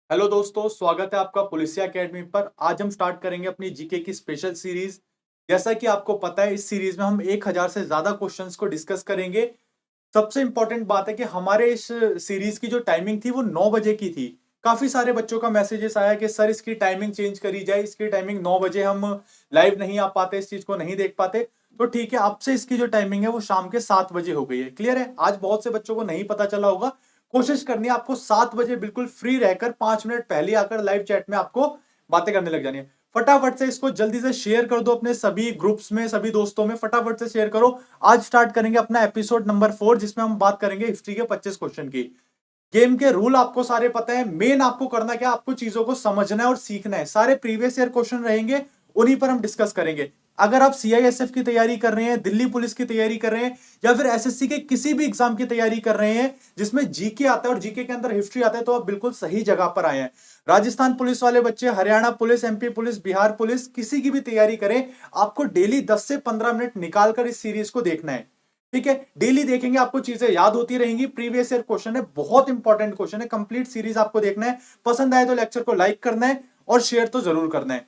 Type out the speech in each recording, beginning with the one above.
Hello दोस्तों, स्वागत है आपका पुलिसिया एकेडमी पर। आज हम स्टार्ट करेंगे अपनी जीके की स्पेशल सीरीज। जैसा कि आपको पता है, इस सीरीज में हम 1000 से ज्यादा क्वेश्चंस को डिस्कस करेंगे। सबसे इंपॉर्टेंट बात है कि हमारे इस सीरीज की जो टाइमिंग थी वो 9 बजे की थी। काफी सारे बच्चों का मैसेजेस आया कि सर इसकी टाइमिंग चेंज करी जाए, इसकी टाइमिंग 9 बजे, हम लाइव नहीं आ पाते, इस चीज को नहीं देख पाते। तो ठीक है, अब से इसकी जो टाइमिंग है वो शाम के 7 बजे हो गई है। क्लियर है? आज बहुत से बच्चों को नहीं पता चला होगा। कोशिश करनी है आपको 7 बजे बिल्कुल फ्री रहकर 5 मिनट पहले आकर लाइव चैट में आपको बातें करने लग जानी है। फटाफट से इसको जल्दी से शेयर कर दो अपने सभी ग्रुप्स में, सभी दोस्तों में फटाफट से शेयर करो। आज स्टार्ट करेंगे अपना एपिसोड नंबर 4, जिसमें हम बात करेंगे हिस्ट्री के 25 क्वेश्चन की। गेम के रूल आपको सारे पता है। मेन आपको करना क्या, आपको चीजों को समझना है और सीखना है। सारे प्रीवियस ईयर क्वेश्चन रहेंगे, उन्हीं पर हम डिस्कस करेंगे। अगर आप सीआईएसएफ की तैयारी कर रहे हैं, दिल्ली पुलिस की तैयारी कर रहे हैं, या फिर एसएससी के किसी भी एग्जाम की तैयारी कर रहे हैं जिसमें जीके आता है और जीके के अंदर हिस्ट्री आता है, तो आप बिल्कुल सही जगह पर आए हैं। राजस्थान पुलिस वाले बच्चे, Haryana police, MP police, Bihar police, किसी की भी तैयारी करें, आपको डेली 10 से 15 मिनट निकालकर इस सीरीज को देखना है। ठीक है, डेली देखेंगे, आपको चीजें याद होती रहेंगी। प्रीवियस ईयर क्वेश्चन है, बहुत इंपॉर्टेंट क्वेश्चन है। कंप्लीट सीरीज आपको देखना है। पसंद आए तो लेक्चर को लाइक करना है और शेयर तो जरूर करना है।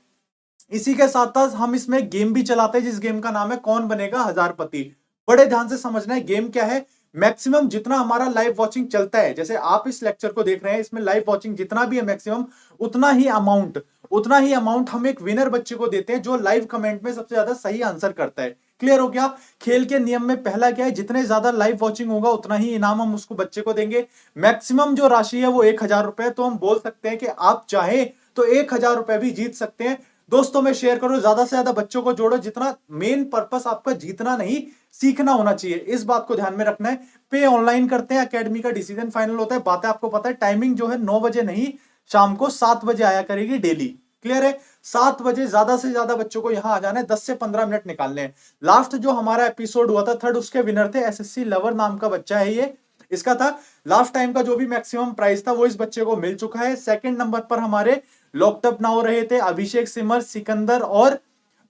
इसी के साथ साथ हम इसमें गेम भी चलाते हैं, जिस गेम का नाम है कौन बनेगा हजारपति। बड़े ध्यान से समझना है गेम क्या है। मैक्सिमम जितना हमारा लाइव वॉचिंग चलता है, जैसे आप इस लेक्चर को देख रहे हैं, इसमें लाइव वॉचिंग जितना भी है मैक्सिमम, उतना ही अमाउंट हम एक विनर बच्चे को देते हैं जो लाइव कमेंट में सबसे ज्यादा सही आंसर करता है। क्लियर हो गया? खेल के नियम में पहला क्या है, जितने ज्यादा लाइव वॉचिंग होगा उतना ही इनाम हम उसको बच्चे को देंगे। मैक्सिमम जो राशि है वो 1000 रुपए। तो हम बोल सकते हैं कि आप चाहे तो 1000 रुपए भी जीत सकते हैं। दोस्तों में शेयर करो, ज्यादा से ज्यादा बच्चों को जोड़ो। जितना मेन पर्पस आपका जीतना नहीं, सीखना होना चाहिए, इस बात को ध्यान में रखना है। पे ऑनलाइन करते हैं, एकेडमी का डिसीजन फाइनल होता है। बातें आपको पता है, टाइमिंग जो है 9 बजे नहीं, शाम को 7 बजे आया करेगी डेली। क्लियर है? 7 बजे ज्यादा से ज्यादा बच्चों को यहां आ जाना है, 10 से 15 मिनट निकालने हैं। लास्ट जो हमारा एपिसोड हुआ था थर्ड, उसके विनर थे एसएससी लवर नाम का बच्चा है ये, इसका था। लास्ट टाइम का जो भी मैक्सिमम प्राइस था वो इस बच्चे को मिल चुका है। सेकंड नंबर पर हमारे लॉकअप नाउ रहे थे अभिषेक, सिमर, सिकंदर और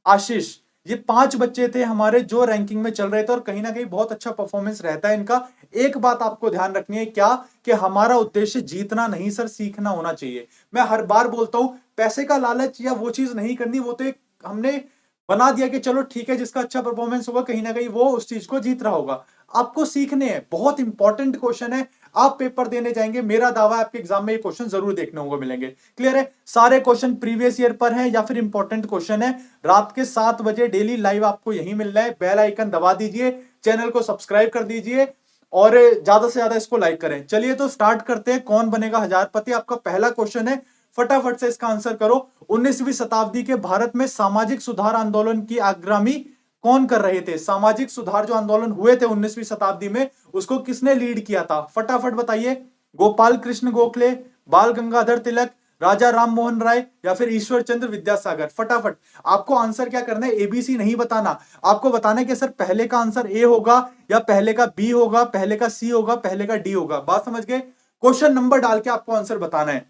आशीष। ये 5 बच्चे थे हमारे जो रैंकिंग में चल रहे थे, और कहीं ना कहीं बहुत अच्छा परफॉर्मेंस रहता है इनका। एक बात आपको ध्यान रखनी है, क्या कि हमारा उद्देश्य जीतना नहीं सर, सीखना होना चाहिए। मैं हर बार बोलता हूं, पैसे का लालच या वो चीज नहीं करनी। वो तो एक हमने बना दिया कि चलो ठीक है, जिसका अच्छा परफॉर्मेंस होगा कहीं ना कहीं वो उस चीज को जीत रहा होगा। आपको सीखने हैं, बहुत इंपॉर्टेंट क्वेश्चन है। आप पेपर देने जाएंगे, मेरा दावा है आपके एग्जाम में ये क्वेश्चन जरूर देखने को मिलेंगे। क्लियर है? सारे क्वेश्चन प्रीवियस ईयर पर हैं या फिर इंपॉर्टेंट क्वेश्चन है। रात के 7 बजे डेली लाइव आपको यही मिल रहा है। बेल आइकन दबा दीजिए, चैनल को सब्सक्राइब कर दीजिए और ज्यादा से ज्यादा इसको लाइक करें। चलिए तो स्टार्ट करते हैं। कौन बनेगा हजारपति, आपका पहला क्वेश्चन है, फटाफट से इसका आंसर करो। 19वीं शताब्दी के भारत में सामाजिक सुधार आंदोलन की अग्रमी कौन कर रहे थे? सामाजिक सुधार जो आंदोलन हुए थे 19वीं शताब्दी में, उसको किसने लीड किया था? फटाफट बताइए। गोपाल कृष्ण गोखले, बाल गंगाधर तिलक, राजा राम मोहन राय, या फिर ईश्वर चंद्र विद्यासागर? फटाफट आपको आंसर क्या करना है, एबीसी नहीं बताना। आपको बताना है कि सर पहले का आंसर ए होगा, या पहले का बी होगा, पहले का सी होगा, पहले का डी होगा। बात समझ गए? क्वेश्चन नंबर डाल के आपको आंसर बताना है।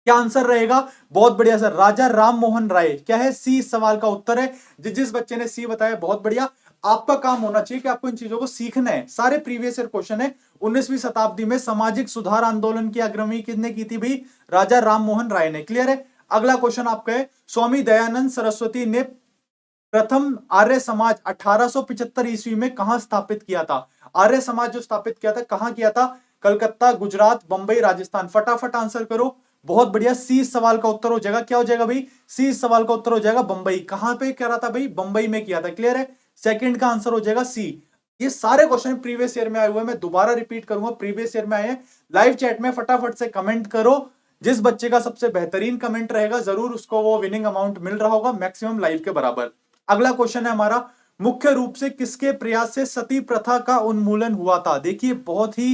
क्या आंसर रहेगा? बहुत बढ़िया सर, राजा राम मोहन राय। क्या है? सी इस सवाल का उत्तर है। जिस बच्चे ने सी बताया बहुत बढ़िया। आपका काम होना चाहिए कि आपको इन चीजों को सीखना है। सारे प्रीवियस ईयर क्वेश्चन है। 19वीं शताब्दी में सामाजिक सुधार आंदोलन की अग्रणी किसने की थी भाई? राजा राम मोहन राय ने। क्लियर है? अगला क्वेश्चन आपका है, स्वामी दयानंद सरस्वती ने प्रथम आर्य समाज 1875 ईस्वी में कहां स्थापित किया था? आर्य समाज जो स्थापित किया था, कहां किया था? कलकत्ता, गुजरात, बंबई, राजस्थान? फटाफट आंसर करो। बहुत बढ़िया, सी इस सवाल का उत्तर हो जाएगा। क्या हो जाएगा भाई? सी इस सवाल का उत्तर हो जाएगा बंबई। कहां पे कह रहा था भाई? बंबई में किया था। क्लियर है? सेकंड का आंसर हो जाएगा सी। ये सारे क्वेश्चन प्रीवियस ईयर में आए हुए हैं, मैं दोबारा रिपीट करूंगा, प्रीवियस ईयर में आए हैं। लाइव चैट में फटाफट से कमेंट करो। जिस बच्चे का सबसे बेहतरीन कमेंट रहेगा, जरूर उसको वो विनिंग अमाउंट मिल रहा होगा, मैक्सिमम लाइव के बराबर। अगला क्वेश्चन है हमारा, मुख्य रूप से किसके प्रयास से सती प्रथा का उन्मूलन हुआ था? देखिए, बहुत ही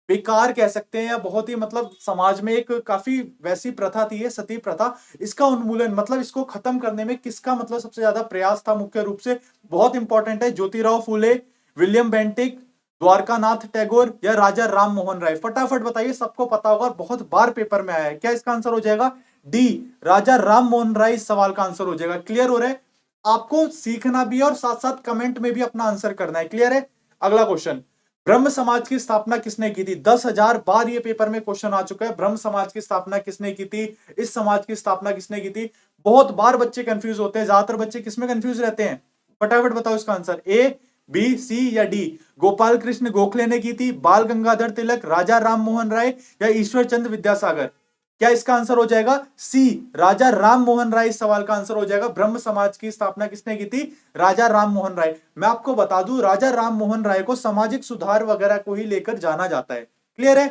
बेकार कह सकते हैं, या बहुत ही मतलब समाज में एक काफी वैसी प्रथा थी ये सती प्रथा। इसका उन्मूलन मतलब इसको खत्म करने में किसका मतलब सबसे ज्यादा प्रयास था मुख्य रूप से? बहुत इंपॉर्टेंट है। ज्योतिराव फूले, विलियम बेंटिक, द्वारकानाथ टैगोर, या राजा राम मोहन राय? फटाफट बताइए, सबको पता होगा, बहुत बार पेपर में आया है। क्या इसका आंसर हो जाएगा? डी, राजा राम मोहन राय इस सवाल का आंसर हो जाएगा। क्लियर हो रहा है? आपको सीखना भी है और साथ साथ कमेंट में भी अपना आंसर करना है। क्लियर है? अगला क्वेश्चन, ब्रह्म समाज की स्थापना किसने की थी? 10,000 बार ये पेपर में क्वेश्चन आ चुका है, ब्रह्म समाज की स्थापना किसने की थी, इस समाज की स्थापना किसने की थी। बहुत बार बच्चे कंफ्यूज होते हैं, ज्यादातर बच्चे किसमें कंफ्यूज रहते हैं, फटाफट बताओ इसका आंसर, ए बी सी या डी। गोपाल कृष्ण गोखले ने की थी, बाल गंगाधर तिलक, राजा राम मोहन राय या ईश्वर चंद्र विद्यासागर। क्या इसका आंसर हो जाएगा सी, राजा राम मोहन राय। इस सवाल का आंसर हो जाएगा। ब्रह्म समाज की स्थापना किसने की थी? राजा राम मोहन राय। मैं आपको बता दूं, राजा राम मोहन राय को सामाजिक सुधार वगैरह को ही लेकर जाना जाता है। क्लियर है?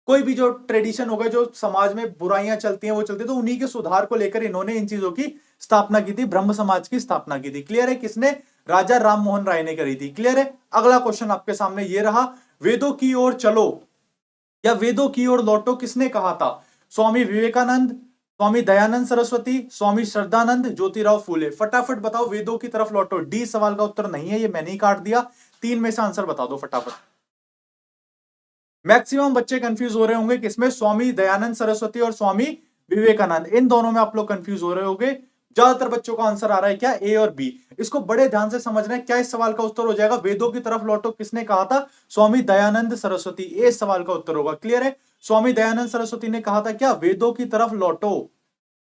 कोई भी जो ट्रेडिशन होगा, जो समाज में बुराइयां चलती हैं वो चलती है, तो उन्हीं के सुधार को लेकर इन्होंने इन चीजों की स्थापना की थी, ब्रह्म समाज की स्थापना की थी। क्लियर है? किसने? राजा राम मोहन राय ने करी थी। क्लियर है? अगला क्वेश्चन आपके सामने ये रहा, वेदों की ओर चलो या वेदों की ओर लौटो किसने कहा था? स्वामी विवेकानंद, स्वामी दयानंद सरस्वती, स्वामी श्रद्धानंद, ज्योतिराव फूले। फटाफट बताओ, वेदों की तरफ लौटो। डी सवाल का उत्तर नहीं है, ये मैंने ही काट दिया। तीन में से आंसर बता दो फटाफट। मैक्सिमम बच्चे कंफ्यूज हो रहे होंगे किसमें? स्वामी दयानंद सरस्वती और स्वामी विवेकानंद, इन दोनों में आप लोग कंफ्यूज हो रहे होंगे। ज्यादातर बच्चों का आंसर आ रहा है क्या? ए और बी। इसको बड़े ध्यान से समझना है। क्या इस सवाल का उत्तर हो जाएगा वेदों की तरफ लौटो किसने कहा था? स्वामी दयानंद सरस्वती। ए सवाल का उत्तर होगा। क्लियर है? स्वामी दयानंद सरस्वती ने कहा था क्या? वेदों की तरफ लौटो।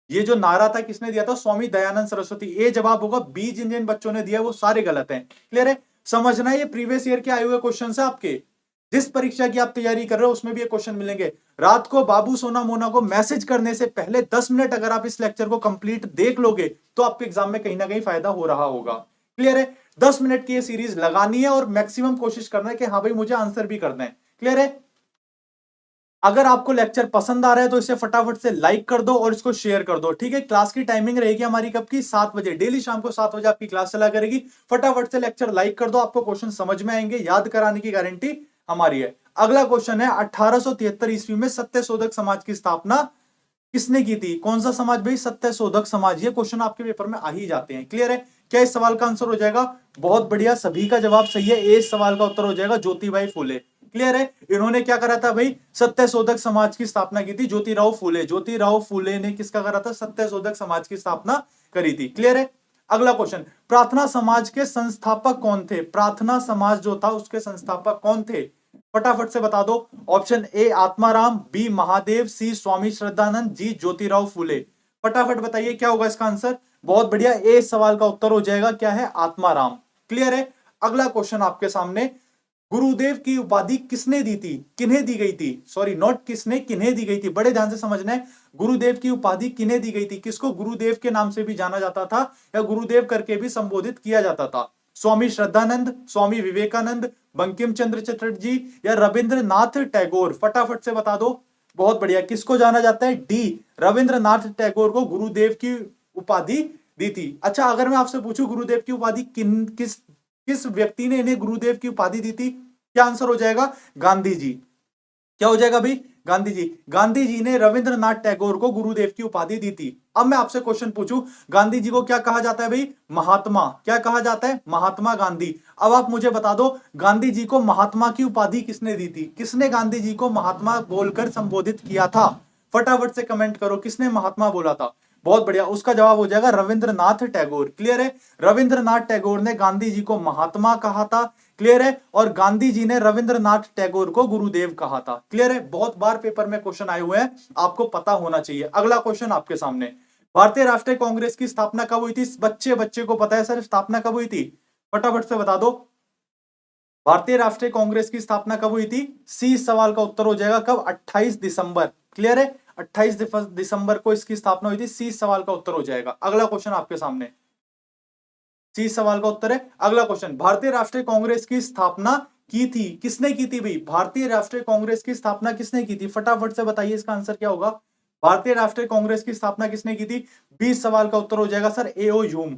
ये जो नारा था किसने दिया था? स्वामी दयानंद सरस्वती। ए जवाब होगा। बी जिन जिन बच्चों ने दिया वो सारे गलत हैं। क्लियर है? समझना, ये प्रीवियस ईयर के आए हुए क्वेश्चन है आपके, जिस परीक्षा की आप तैयारी कर रहे हो उसमें भी ये क्वेश्चन मिलेंगे। रात को बाबू सोना मोना को मैसेज करने से पहले 10 मिनट अगर आप इस लेक्चर को कंप्लीट देख लोगे तो आपके एग्जाम में कहीं ना कहीं फायदा हो रहा होगा। क्लियर है? 10 मिनट की ये सीरीज लगानी है और मैक्सिमम कोशिश करना है कि हाँ भाई मुझे आंसर भी करना है। क्लियर है? अगर आपको लेक्चर पसंद आ रहा है तो इसे फटाफट से लाइक कर दो और इसको शेयर कर दो। ठीक है? क्लास की टाइमिंग रहेगी हमारी कब की? 7 बजे। डेली शाम को 7 बजे आपकी क्लास चला करेगी। फटाफट से लेक्चर लाइक कर दो, आपको क्वेश्चन समझ में आएंगे, याद कराने की गारंटी हमारी है। अगला क्वेश्चन है, 1873 ईस्वी में सत्यशोधक समाज की स्थापना किसने की थी? कौन सा समाज भाई? सत्यशोधक समाज। ये क्वेश्चन आपके पेपर में आ ही जाते हैं। क्लियर है? क्या इस सवाल का आंसर हो जाएगा? बहुत बढ़िया, सभी का जवाब सही है। ए सवाल का उत्तर हो जाएगा ज्योतिबाई फूले। क्लियर है? इन्होंने क्या करा था भाई? सत्यशोधक समाज की स्थापना की थी। ज्योतिराव फूले, ज्योतिराव फूले ने किसका करा था? सत्यशोधक समाज की स्थापना करी थी। क्लियर है? अगला क्वेश्चन, प्रार्थना समाज के संस्थापक कौन थे? प्रार्थना समाज जो था उसके संस्थापक कौन थे? फटाफट से बता दो। Option A Atmaram, B Mahadev, C Swami Shraddhanand, D Jyotirao Phule. फटाफट बताइए क्या होगा इसका आंसर? बहुत बढ़िया, ए सवाल का उत्तर हो जाएगा क्या है? आत्माराम। क्लियर है? अगला क्वेश्चन आपके सामने, गुरुदेव की उपाधि किसने दी थी? किन्हें दी गई थी? सॉरी, नॉट किसने, किन्हें दी गई थी। बड़े ध्यान से समझना है, गुरुदेव की उपाधि किन्हें दी गई थी? किसको गुरुदेव के नाम से भी जाना जाता था या गुरुदेव करके भी संबोधित किया जाता था? स्वामी श्रद्धानंद, स्वामी विवेकानंद, बंकिम चंद्र चटर्जी या रविंद्रनाथ टैगोर। फटाफट से बता दो। बहुत बढ़िया, किसको जाना जाता है? डी, रविंद्रनाथ टैगोर को गुरुदेव की उपाधि दी थी। अच्छा, अगर मैं आपसे पूछूं गुरुदेव की उपाधि किस व्यक्ति ने इन्हें गुरुदेव की उपाधि दी थी? क्या आंसर हो जाएगा? गांधी जी। क्या हो जाएगा भाई? गांधी जी। गांधी जी ने रविंद्रनाथ टैगोर को गुरुदेव की उपाधि दी थी। अब मैं आपसे क्वेश्चन पूछूं, गांधी जी को क्या कहा जाता है भाई? महात्मा। क्या कहा जाता है? महात्मा गांधी। अब आप मुझे बता दो, गांधी जी को महात्मा की उपाधि किसने दी थी? किसने गांधी जी को महात्मा बोलकर संबोधित किया था? फटाफट से कमेंट करो, किसने महात्मा बोला था? बहुत बढ़िया, उसका जवाब हो जाएगा रविंद्रनाथ टैगोर। क्लियर है? रविंद्रनाथ टैगोर ने गांधी जी को महात्मा कहा था। क्लियर है? और गांधी जी ने रविंद्रनाथ टैगोर को गुरुदेव कहा था। क्लियर है? बहुत बार पेपर में क्वेश्चन आए हुए हैं, आपको पता होना चाहिए। अगला क्वेश्चन आपके सामने, भारतीय राष्ट्रीय कांग्रेस की स्थापना कब हुई थी? बच्चे बच्चे को पता है सर स्थापना कब हुई थी? फटाफट से बता दो। भारतीय राष्ट्रीय कांग्रेस की स्थापना कब हुई थी? सी सवाल का उत्तर हो जाएगा कब? 28 दिसंबर। क्लियर है? 28 दिसंबर को इसकी स्थापना हुई थी। सी सवाल का उत्तर हो जाएगा। अगला क्वेश्चन आपके सामने, सी सवाल का उत्तर है। अगला क्वेश्चन, भारतीय राष्ट्रीय कांग्रेस की स्थापना की थी, किसने की थी भाई? भारतीय राष्ट्रीय कांग्रेस की स्थापना किसने की थी? फटाफट से बताइए इसका आंसर क्या होगा? भारतीय राष्ट्रीय कांग्रेस की स्थापना किसने की थी? 20 सवाल का उत्तर हो जाएगा सर एओ ह्यूम।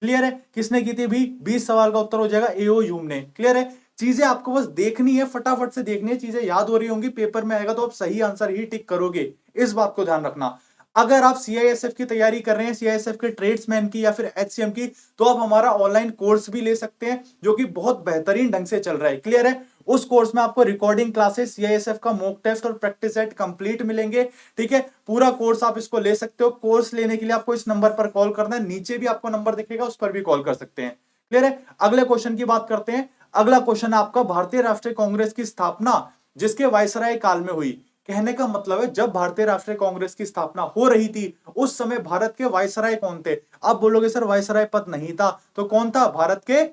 क्लियर है? किसने की थी भी? 20 सवाल का उत्तर हो जाएगा एओ ह्यूम ने। क्लियर है? चीजें आपको बस देखनी है, फटाफट से देखनी है, चीजें याद हो रही होंगी, पेपर में आएगा तो आप सही आंसर ही टिक करोगे, इस बात को ध्यान रखना। अगर आप सीआईएसएफ की तैयारी कर रहे हैं, सीआईएसएफ के ट्रेड्समैन की या फिर एचसीएम की, तो आप हमारा ऑनलाइन कोर्स भी ले सकते हैं जो कि बहुत बेहतरीन ढंग से चल रहा है। क्लियर है? उस कोर्स में आपको रिकॉर्डिंग क्लासेस, सीआईएसएफ का मॉक टेस्ट और प्रैक्टिस सेट कंप्लीट मिलेंगे। ठीक है? पूरा कोर्स आप इसको ले सकते हो। कोर्स लेने के लिए आपको इस नंबर पर कॉल करना है, नीचे भी आपको नंबर दिखेगा, उस पर भी कॉल कर सकते हैं। क्लियर है? अगले क्वेश्चन की बात करते हैं। अगला क्वेश्चन आपका, भारतीय राष्ट्रीय कांग्रेस की स्थापना जिसके वायसराय काल में हुई। कहने का मतलब है जब भारतीय राष्ट्रीय कांग्रेस की स्थापना हो रही थी उस समय भारत के वायसराय कौन थे? आप बोलोगे सर वायसराय पद नहीं था, तो कौन था? भारत के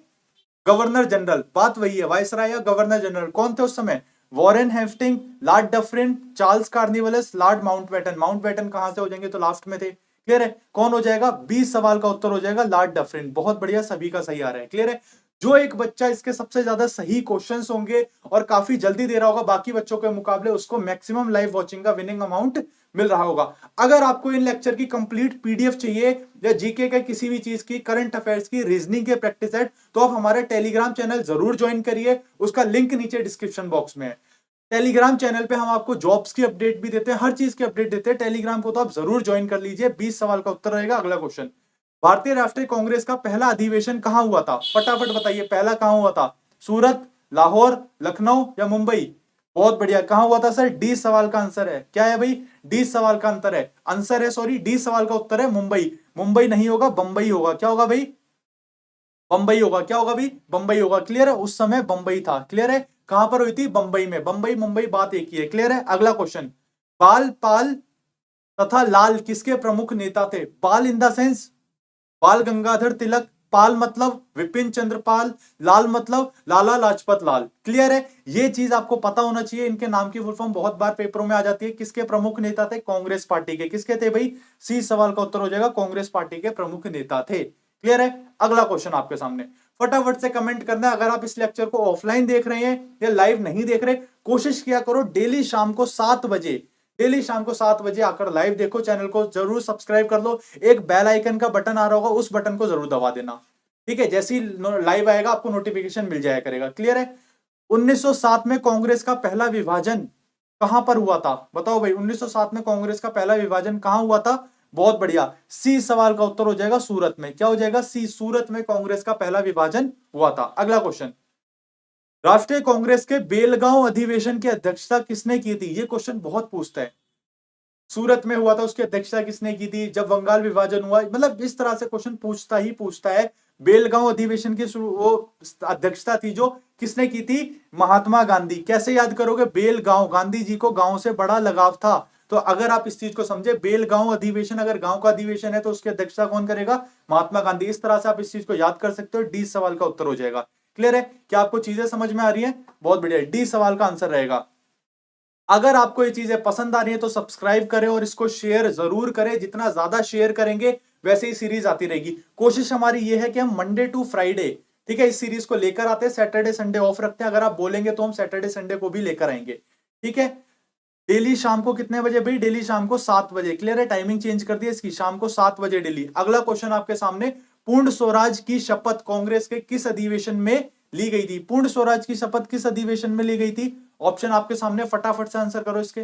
गवर्नर जनरल। बात वही है, वायसराय या गवर्नर जनरल कौन थे उस समय? Warren Hasting, Lord Dufferin, Charles Cornwallis, Lord Mountbatten. Mountbatten कहां से हो जाएंगे? तो लास्ट में थे। क्लियर है? कौन हो जाएगा? 20 सवाल का उत्तर हो जाएगा लॉर्ड डफरिन। बहुत बढ़िया, सभी का सही आ रहा है। क्लियर है? जो एक बच्चा इसके सबसे ज्यादा सही क्वेश्चंस होंगे और काफी जल्दी दे रहा होगा बाकी बच्चों के मुकाबले, उसको मैक्सिमम लाइव वॉचिंग का विनिंग अमाउंट मिल रहा होगा। अगर आपको इन लेक्चर की कंप्लीट पीडीएफ चाहिए या जीके के किसी भी चीज की, करंट अफेयर्स की, रीजनिंग के प्रैक्टिस सेट, तो आप हमारे टेलीग्राम चैनल जरूर ज्वाइन करिए। उसका लिंक नीचे डिस्क्रिप्शन बॉक्स में है। टेलीग्राम चैनल पे हम आपको जॉब्स की अपडेट भी देते हैं, हर चीज की अपडेट देते हैं। टेलीग्राम को तो आप जरूर ज्वाइन कर लीजिए। 20 सवाल का उत्तर रहेगा। अगला क्वेश्चन, भारतीय राष्ट्रीय कांग्रेस का पहला अधिवेशन कहां हुआ था? फटाफट बताइए, पहला कहां हुआ था? सूरत, लाहौर, लखनऊ या मुंबई? बहुत बढ़िया, कहां हुआ था सर? डी सवाल का आंसर है। क्या है भाई? डी सवाल का अंतर है, आंसर है, सॉरी, डी सवाल का उत्तर है मुंबई। मुंबई नहीं होगा, बंबई होगा। क्या होगा भाई? बंबई होगा। क्या होगा भाई? बंबई होगा। क्लियर है? उस समय बंबई था। क्लियर है? कहां पर हुई थी? बंबई में। बंबई मुंबई बात एक ही है। क्लियर है? अगला क्वेश्चन, बाल, पाल तथा लाल किसके प्रमुख नेता थे? बाल इन द सेंस बाल गंगाधर तिलक, पाल मतलब विपिन चंद्र पाल, लाल मतलब लाला लाजपत लाल। क्लियर है? ये चीज आपको पता होना चाहिए। इनके नाम की फुल फॉर्म बहुत बार पेपरों में आ जाती है। किसके प्रमुख नेता थे? कांग्रेस पार्टी के। किसके थे भाई? सी सवाल का उत्तर हो जाएगा, कांग्रेस पार्टी के प्रमुख नेता थे। क्लियर है? अगला क्वेश्चन आपके सामने, फटाफट से कमेंट करना है। अगर आप इस लेक्चर को ऑफलाइन देख रहे हैं या लाइव नहीं देख रहे, कोशिश किया करो डेली शाम को 7 बजे, डेली शाम को 7 बजे आकर लाइव देखो। चैनल को जरूर सब्सक्राइब कर लो। एक बेल आइकन का बटन आ रहा होगा, उस बटन को जरूर दबा देना। ठीक है? जैसे ही लाइव आएगा आपको नोटिफिकेशन मिल जाया करेगा। क्लियर है? 1907 में कांग्रेस का पहला विभाजन कहां पर हुआ था? बताओ भाई, 1907 में कांग्रेस का पहला विभाजन कहां हुआ था? बहुत बढ़िया, सी सवाल का उत्तर हो जाएगा सूरत में। क्या हो जाएगा? सी, सूरत में कांग्रेस का पहला विभाजन हुआ था। अगला क्वेश्चन, राष्ट्रीय कांग्रेस के बेलगांव अधिवेशन की अध्यक्षता किसने की थी? ये क्वेश्चन बहुत पूछता है। सूरत में हुआ था, उसकी अध्यक्षता किसने की थी? जब बंगाल विभाजन हुआ, मतलब इस तरह से क्वेश्चन पूछता ही पूछता है। बेलगांव अधिवेशन की वो अध्यक्षता थी जो किसने की थी? महात्मा गांधी। कैसे याद करोगे? बेलगांव, गांधी जी को गांव से बड़ा लगाव था। तो अगर आप इस चीज को समझे, बेलगांव अधिवेशन अगर गांव का अधिवेशन है तो उसकी अध्यक्षता कौन करेगा? महात्मा गांधी। इस तरह से आप इस चीज को याद कर सकते हो। डी सवाल का उत्तर हो जाएगा। क्लियर है? क्या आपको चीजें समझ में आ रही है? बहुत बढ़िया, डी सवाल का आंसर रहेगा। अगर आपको ये चीजें पसंद आ रही है तो सब्सक्राइब करें और इसको शेयर जरूर करें। जितना ज्यादा शेयर करेंगे वैसे ही सीरीज आती रहेगी। कोशिश हमारी ये है कि हम मंडे टू फ्राइडे, ठीक है, इस सीरीज को लेकर आते हैं। सैटरडे संडे ऑफ रखते हैं। अगर आप बोलेंगे तो हम सैटरडे संडे को भी लेकर आएंगे। ठीक है? डेली शाम को कितने बजे भाई? डेली शाम को 7 बजे। क्लियर है? टाइमिंग चेंज कर दी इसकी, शाम को 7 बजे डेली। अगला क्वेश्चन आपके सामने, पूर्ण स्वराज की शपथ कांग्रेस के किस अधिवेशन में ली गई थी? पूर्ण स्वराज की शपथ किस अधिवेशन में ली गई थी? ऑप्शन आपके सामने, फटाफट से आंसर करो इसके,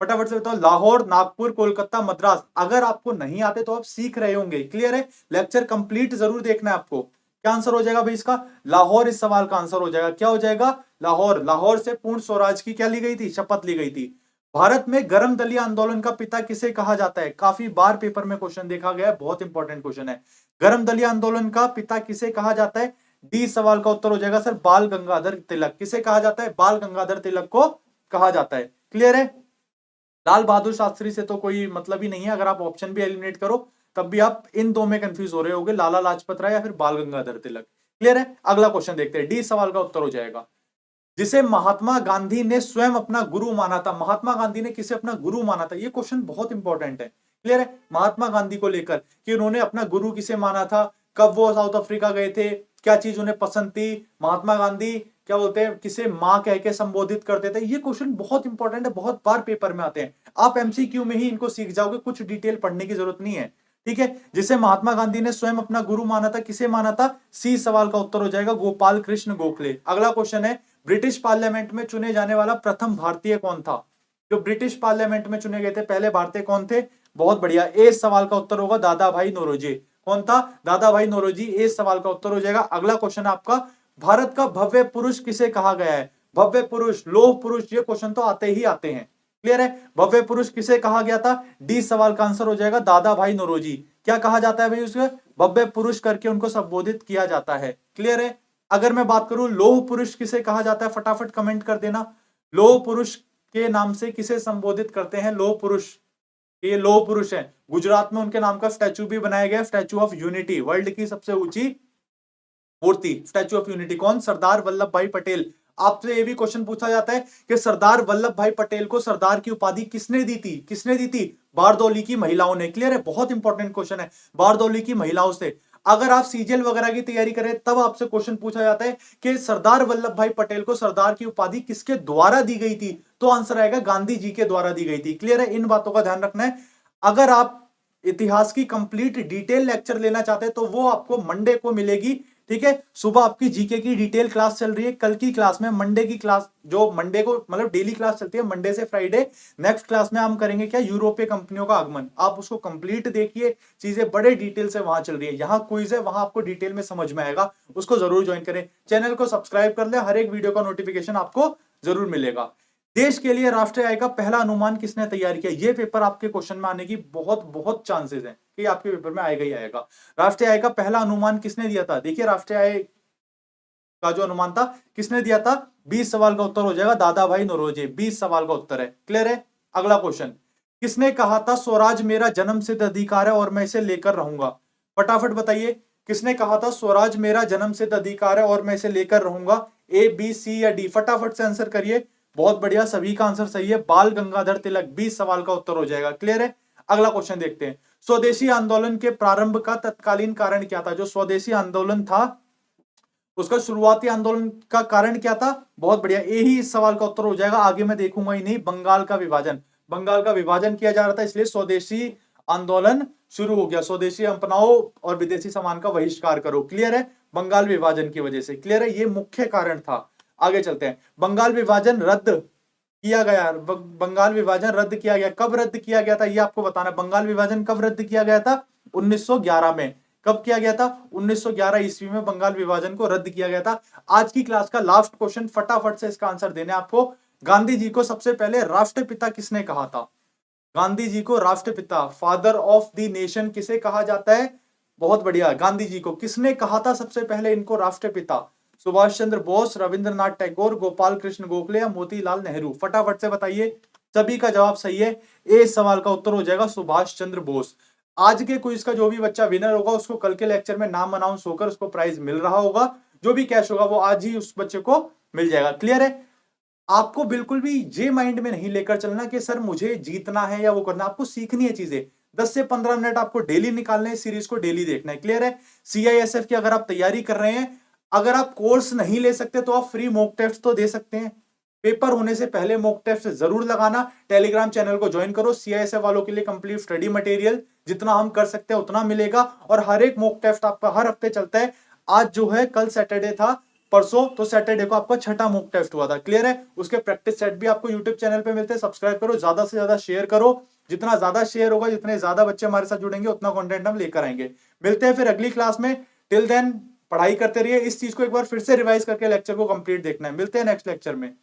फटाफट से बताओ। लाहौर, नागपुर, कोलकाता, मद्रास। अगर आपको नहीं आते तो आप सीख रहे होंगे। क्लियर है? लेक्चर कंप्लीट जरूर देखना है आपको। क्या आंसर हो जाएगा भाई इसका? लाहौर इस सवाल का आंसर हो जाएगा। क्या हो जाएगा? लाहौर। लाहौर से पूर्ण स्वराज की क्या ली गई थी? शपथ ली गई थी। भारत में गर्म दलिया आंदोलन का पिता किसे कहा जाता है? काफी बार पेपर में क्वेश्चन देखा गया है, बहुत इंपॉर्टेंट क्वेश्चन है। गर्म दलिया आंदोलन का पिता किसे कहा जाता है? डी सवाल का उत्तर हो जाएगा सर, बाल गंगाधर तिलक। किसे कहा जाता है? बाल गंगाधर तिलक को कहा जाता है। क्लियर है? लाल बहादुर शास्त्री से तो कोई मतलब ही नहीं है। अगर आप ऑप्शन भी एलिमिनेट करो तब भी आप इन दो में कंफ्यूज हो रहे होगे, लाला लाजपत राय या फिर बाल गंगाधर तिलक। क्लियर है? अगला क्वेश्चन देखते हैं। डी सवाल का उत्तर हो जाएगा, जिसे महात्मा गांधी ने स्वयं अपना गुरु माना था। महात्मा गांधी ने किसे अपना गुरु माना था? ये क्वेश्चन बहुत इंपॉर्टेंट है। क्लियर है? महात्मा गांधी को लेकर कि उन्होंने अपना गुरु किसे माना था, कब वो साउथ अफ्रीका गए थे, क्या चीज उन्हें पसंद थी, महात्मा गांधी क्या बोलते हैं, किसे माँ कह के संबोधित करते थे। ये क्वेश्चन बहुत इंपॉर्टेंट है, बहुत बार पेपर में आते हैं। आप एमसीक्यू में ही इनको सीख जाओगे, कुछ डिटेल पढ़ने की जरूरत नहीं है। ठीक है? जिसे महात्मा गांधी ने स्वयं अपना गुरु माना था, किसे माना था? सी सवाल का उत्तर हो जाएगा, गोपाल कृष्ण गोखले। अगला क्वेश्चन है, ब्रिटिश पार्लियामेंट में चुने जाने वाला प्रथम भारतीय कौन था? जो ब्रिटिश पार्लियामेंट में चुने गए थे पहले भारतीय कौन थे? बहुत बढ़िया, ए सवाल का उत्तर होगा दादा भाई नौरोजी। कौन था? दादा भाई नौरोजी। ए सवाल का उत्तर हो जाएगा। अगला क्वेश्चन है आपका, भारत का भव्य पुरुष किसे कहा गया है? भव्य पुरुष, लोह पुरुष, ये क्वेश्चन तो आते ही आते हैं। क्लियर है? भव्य पुरुष किसे कहा गया था? डी सवाल का आंसर हो जाएगा दादा भाई नौरोजी। क्या कहा जाता है भाई? उसको भव्य पुरुष करके उनको संबोधित किया जाता है। क्लियर है? अगर मैं बात करूं लौह पुरुष किसे कहा जाता है, फटाफट कमेंट कर देना। लौह पुरुष के नाम से किसे संबोधित करते हैं, लौह पुरुष, ये लौह पुरुष है। गुजरात में उनके नाम का स्टैचू भी बनाया गया, स्टैचू ऑफ यूनिटी, वर्ल्ड की सबसे ऊंची मूर्ति, स्टैचू ऑफ यूनिटी। कौन, सरदार वल्लभ भाई पटेल। आपसे ये भी क्वेश्चन पूछा जाता है कि सरदार वल्लभ भाई पटेल को सरदार की उपाधि किसने दी थी, किसने दी थी, बारदौली की महिलाओं ने। क्लियर है, बहुत इंपॉर्टेंट क्वेश्चन है, बारदौली की महिलाओं से। अगर आप सीजीएल वगैरह की तैयारी करें तब आपसे क्वेश्चन पूछा जाता है कि सरदार वल्लभ भाई पटेल को सरदार की उपाधि किसके द्वारा दी गई थी, तो आंसर आएगा गांधी जी के द्वारा दी गई थी। क्लियर है, इन बातों का ध्यान रखना है। अगर आप इतिहास की कंप्लीट डिटेल लेक्चर लेना चाहते हैं तो वो आपको मंडे को मिलेगी। ठीक है, सुबह आपकी जीके की डिटेल क्लास चल रही है, कल की क्लास में मंडे की क्लास, जो मंडे को मतलब डेली क्लास चलती है मंडे से फ्राइडे, नेक्स्ट क्लास में हम करेंगे क्या, यूरोपीय कंपनियों का आगमन। आप उसको कंप्लीट देखिए, चीजें बड़े डिटेल से वहां चल रही है, यहाँ क्विज है, वहां आपको डिटेल में समझ में आएगा, उसको जरूर ज्वाइन करें। चैनल को सब्सक्राइब कर ले, हर एक वीडियो का नोटिफिकेशन आपको जरूर मिलेगा। देश के लिए राष्ट्रीय आय का पहला अनुमान किसने तैयार किया, ये पेपर आपके क्वेश्चन में आने की बहुत बहुत चांसेस हैं कि आपके पेपर में आएगा ही आएगा। राष्ट्रीय आय का पहला अनुमान किसने दिया था, देखिए राष्ट्रीय आय का जो अनुमान था किसने दिया था, 20 सवाल का उत्तर हो जाएगा दादा भाई नौरोजी, 20 सवाल का उत्तर है। क्लियर है, अगला क्वेश्चन, किसने कहा था स्वराज मेरा जन्म सिद्ध अधिकार है और मैं इसे लेकर रहूंगा, फटाफट बताइए, किसने कहा था स्वराज मेरा जन्म सिद्ध अधिकार है और मैं इसे लेकर रहूंगा, ए बी सी या डी, फटाफट से आंसर करिए। बहुत बढ़िया, सभी का आंसर सही है, बाल गंगाधर तिलक, 20 सवाल का उत्तर हो जाएगा। क्लियर है, अगला क्वेश्चन देखते हैं, स्वदेशी आंदोलन के प्रारंभ का तत्कालीन कारण क्या था, जो स्वदेशी आंदोलन था उसका शुरुआती आंदोलन का कारण क्या था, बहुत बढ़िया, यही इस सवाल का उत्तर हो जाएगा, आगे मैं देखूंगा ही नहीं, बंगाल का विभाजन, बंगाल का विभाजन किया जा रहा था इसलिए स्वदेशी आंदोलन शुरू हो गया, स्वदेशी अपनाओ और विदेशी सामान का बहिष्कार करो। क्लियर है, बंगाल विभाजन की वजह से। क्लियर है, ये मुख्य कारण था। आगे चलते हैं, बंगाल विभाजन रद्द किया गया, बंगाल विभाजन रद्द किया गया, कब रद्द किया गया था ये आपको बताना, बंगाल विभाजन कब रद्द किया गया था, 1911 में। कब किया गया था, 1911 ईस्वी में बंगाल विभाजन को रद्द किया गया था। आज की क्लास का लास्ट क्वेश्चन, फटाफट से इसका आंसर देने आपको, गांधी जी को सबसे पहले राष्ट्रपिता किसने कहा था, गांधी जी को राष्ट्रपिता, फादर ऑफ द नेशन किसे कहा जाता है, बहुत बढ़िया, गांधी जी को किसने कहा था सबसे पहले इनको राष्ट्रपिता, सुभाष चंद्र बोस, रविंद्रनाथ टैगोर, गोपाल कृष्ण गोखले या मोतीलाल नेहरू, फटाफट से बताइए, सभी का जवाब सही है, ए सवाल का उत्तर हो जाएगा सुभाष चंद्र बोस। आज के क्विज का जो भी बच्चा विनर होगा उसको कल के लेक्चर में नाम अनाउंस होकर उसको प्राइज मिल रहा होगा, जो भी कैश होगा वो आज ही उस बच्चे को मिल जाएगा। क्लियर है, आपको बिल्कुल भी ये माइंड में नहीं लेकर चलना कि सर मुझे जीतना है या वो करना, आपको सीखनी है चीजें, 10 से 15 मिनट आपको डेली निकालने हैं, सीरीज को डेली देखना है। क्लियर है, सीआईएसएफ की अगर आप तैयारी कर रहे हैं, अगर आप कोर्स नहीं ले सकते तो आप फ्री मॉक टेस्ट तो दे सकते हैं, पेपर होने से पहले मॉक टेस्ट जरूर लगाना, टेलीग्राम चैनल को ज्वाइन करो, सीआईएसएफ वालों के लिए कंप्लीट स्टडी मटेरियल जितना हम कर सकते हैं उतना मिलेगा, और हर एक मॉक टेस्ट आपका हर हफ्ते चलता है। आज जो है, कल सैटरडे था, परसों तो सैटरडे को आपका छठा मॉक टेस्ट हुआ था। क्लियर है, उसके प्रैक्टिस सेट भी आपको यूट्यूब चैनल पे मिलते हैं, सब्सक्राइब करो, ज्यादा से ज्यादा शेयर करो, जितना ज्यादा शेयर होगा, जितने ज्यादा बच्चे हमारे साथ जुड़ेंगे उतना कंटेंट हम लेकर आएंगे। मिलते हैं फिर अगली क्लास में, टिल देन पढ़ाई करते रहिए, इस चीज को एक बार फिर से रिवाइज करके लेक्चर को कंप्लीट देखना है। मिलते हैं नेक्स्ट लेक्चर में।